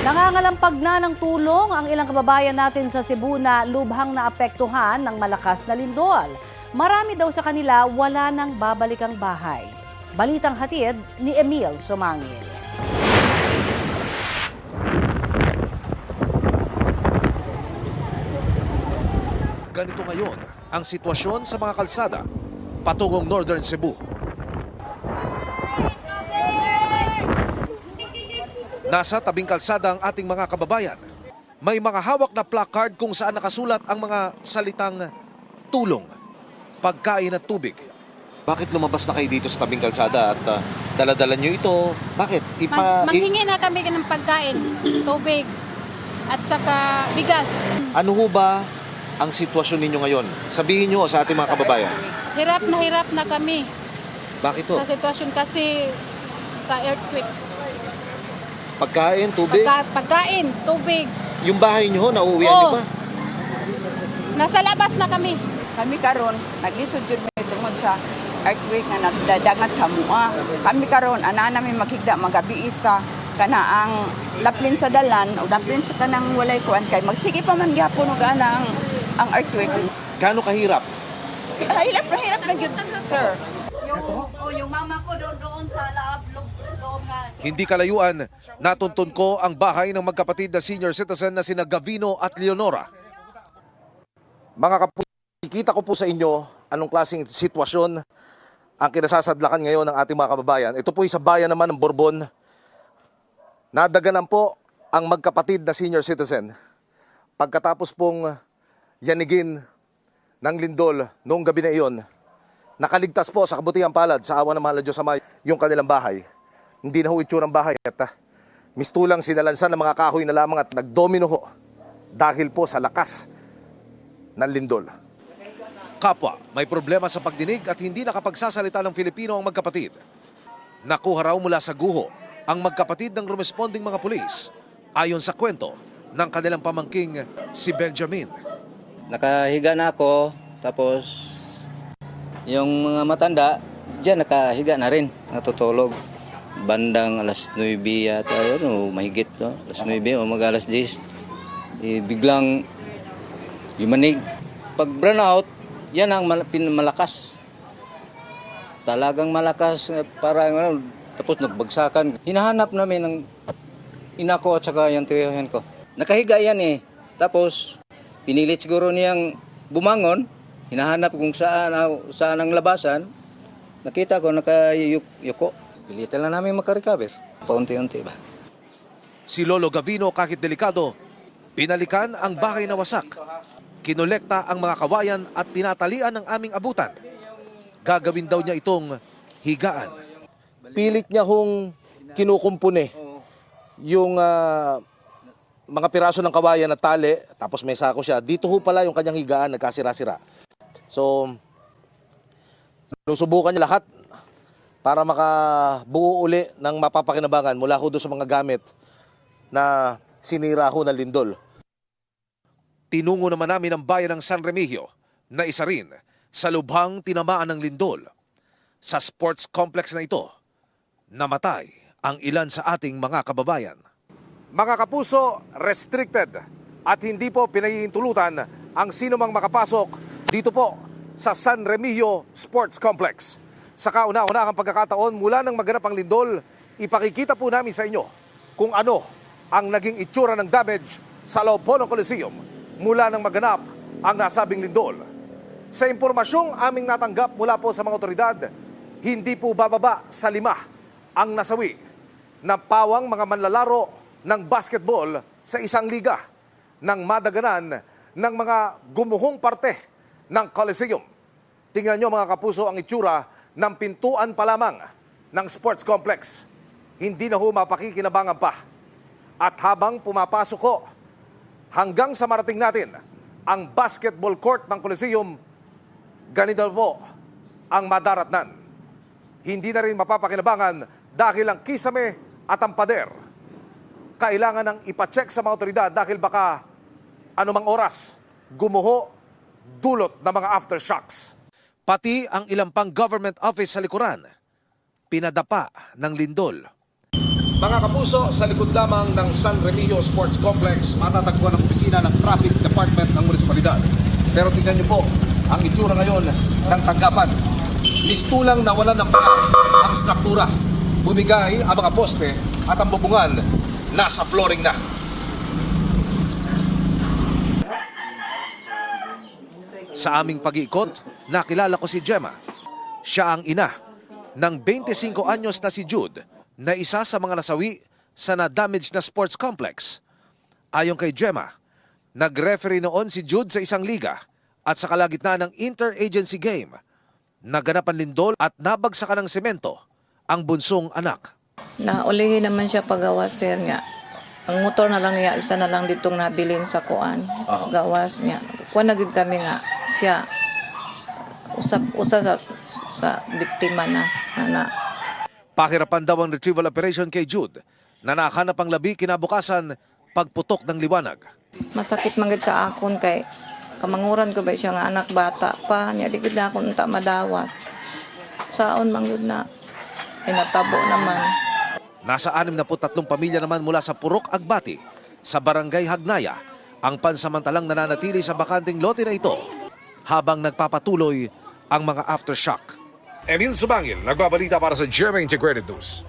Nangangalampag na ng tulong ang ilang kababayan natin sa Cebu na lubhang naapektuhan ng malakas na lindol. Marami daw sa kanila wala nang babalikang bahay. Balitang hatid ni Emil Sumangil. Ganito ngayon ang sitwasyon sa mga kalsada patungong Northern Cebu. Nasa tabing kalsada ang ating mga kababayan. May mga hawak na placard kung saan nakasulat ang mga salitang tulong, pagkain at tubig. Bakit lumabas na kayo dito sa tabing kalsada at dala-dala nyo ito? Bakit? Manghingi na kami ng pagkain, tubig, at saka bigas. Ano ho ba ang sitwasyon ninyo ngayon? Sabihin nyo sa ating mga kababayan. Hirap na kami Bakit to? sa sitwasyon kasi sa earthquake. Pagkain, tubig? Pagkain, tubig. Yung bahay nyo ho, nauuwian nyo ba? Nasa labas na kami. Kami karon naglisod jud mi tungod sa earthquake nga nadadangat sa mua. Kami karon ana namin maghigda magabiis sa kana ang laplin sa dalan o laplin sa kanang walay kuan kay magsige pa man gyapon og ana ang earthquake. Gaano kahirap? Hirap na gyud, sir. Yung mama ko doon sa loob nga. Hindi kalayuan, natuntun ko ang bahay ng magkapatid na senior citizen na sina Gavino at Leonora. Mga kapuso, ikita ko po sa inyo anong klaseng sitwasyon ang kinasasadlakan ngayon ng ating mga kababayan. Ito po sa bayan naman ng Borbon. Nadaganan po ang magkapatid na senior citizen pagkatapos pong yanigin ng lindol noong gabi na iyon. Nakaligtas po sa kabutihang palad sa awa ng mahal na Diyos Ama yung kanilang bahay. Hindi na ho itsurang bahay at mistulang sinalansan ng mga kahoy na lamang at nagdomino ho dahil po sa lakas ng lindol. Kapwa, may problema sa pagdinig at hindi nakapagsasalita ng Filipino ang magkapatid. Nakuha raw mula sa guho ang magkapatid ng rumesponding mga pulis ayon sa kwento ng kanilang pamangking si Benjamin. Nakahiga na ako, tapos yung mga matanda, diyan nakahiga na rin, natutulog. Bandang alas 9 yata yun, o mahigit, no? Alas 9 o mag alas 10. Biglang yumanig. Pag brownout, yan ang malakas. Talagang malakas, parang tapos nagbagsakan. Hinahanap namin ng ina ko at saka yung tiyahin ko. Nakahiga yan eh. Tapos pinilit siguro niyang bumangon. Hinahanap kung saan ang labasan. Nakita ko nakayuko. Pilitan lang namin makarecover. Paunti-unti ba? Si Lolo Gavino, kahit delikado, pinalikan ang bahay na wasak. Kinolekta ang mga kawayan at tinatalian ng aming abutan. Gagawin daw niya itong higaan. Pilit niya hong kinukumpune yung mga piraso ng kawayan na tali, tapos may sako siya. Dito ho pala yung kanyang higaan, nagkasira-sira. So, susubukan niya lahat para makabuo uli ng mapapakinabangan mula ho doon sa mga gamit na sinira ho ng lindol. Tinungo naman namin ang bayan ng San Remigio na isa rin sa lubhang tinamaan ng lindol. Sa sports complex na ito, namatay ang ilan sa ating mga kababayan. Mga kapuso, restricted at hindi po pinahihintulutan ang sinumang makapasok dito po sa San Remigio Sports Complex. Sa kauna-unahang pagkakataon mula nang maganap ang lindol, ipakikita po namin sa inyo kung ano ang naging itsura ng damage sa loob po ng Coliseum mula nang maganap ang nasabing lindol. Sa impormasyong aming natanggap mula po sa mga otoridad, hindi po bababa sa 5 ang nasawi na pawang mga manlalaro ng basketball sa isang liga ng madaganan ng mga gumuhong parte ng Coliseum. Tingnan nyo mga kapuso ang itsura ng pintuan pa lamang ng sports complex. Hindi na ho mapakikinabangan pa. At habang pumapasok ko, hanggang sa marating natin ang basketball court ng Coliseum, ganito po ang madaratnan. Hindi na rin mapapakinabangan dahil ang kisame at ang pader kailangan nang ipacheck sa mga otoridad dahil baka anumang oras gumuho dulot ng mga aftershocks. Pati ang ilang pang government office sa likuran, pinadapa ng lindol. Mga kapuso, sa likod lamang ng San Remigio Sports Complex, matatagpuan ang opisina ng Traffic Department ng munisipalidad. Pero tingnan niyo po ang itsura ngayon ng tanggapan. Mistulang nawalan ng paa ang struktura. Bumigay ang mga poste at ang bubungan nasa flooring na. Sa aming pag-iikot, nakilala ko si Gemma. Siya ang ina ng 25 anyos na si Jude, na isa sa mga nasawi sa na-damage na sports complex. Ayon kay Gemma, nag-referee noon si Jude sa isang liga at sa kalagitnaan ng inter-agency game, naganap ang lindol at nabagsakan ng semento ang bunsong anak. Naulihin naman siya pagawas sir nga. Ang motor na lang niya, isa na lang ditong nabilin sa kuan. Gawas niya. Kuan na gid kami nga siya. Usa sa biktima na. Pahirapan daw ang retrieval operation kay Jude na nakahanap ang labi kinabukasan pagputok ng liwanag. Masakit man gid sa akon kay kamanguran ko ba siya nga anak bata pa. Nya di gid na ako unta madawat. Saon man gid na inatabo naman. Nasa 63 pamilya naman mula sa Purok, Agbati, sa Barangay Hagnaya, ang pansamantalang nananatili sa bakanting lote na ito habang nagpapatuloy ang mga aftershock. Emil Subangil, nagbabalita para sa GMA Integrated News.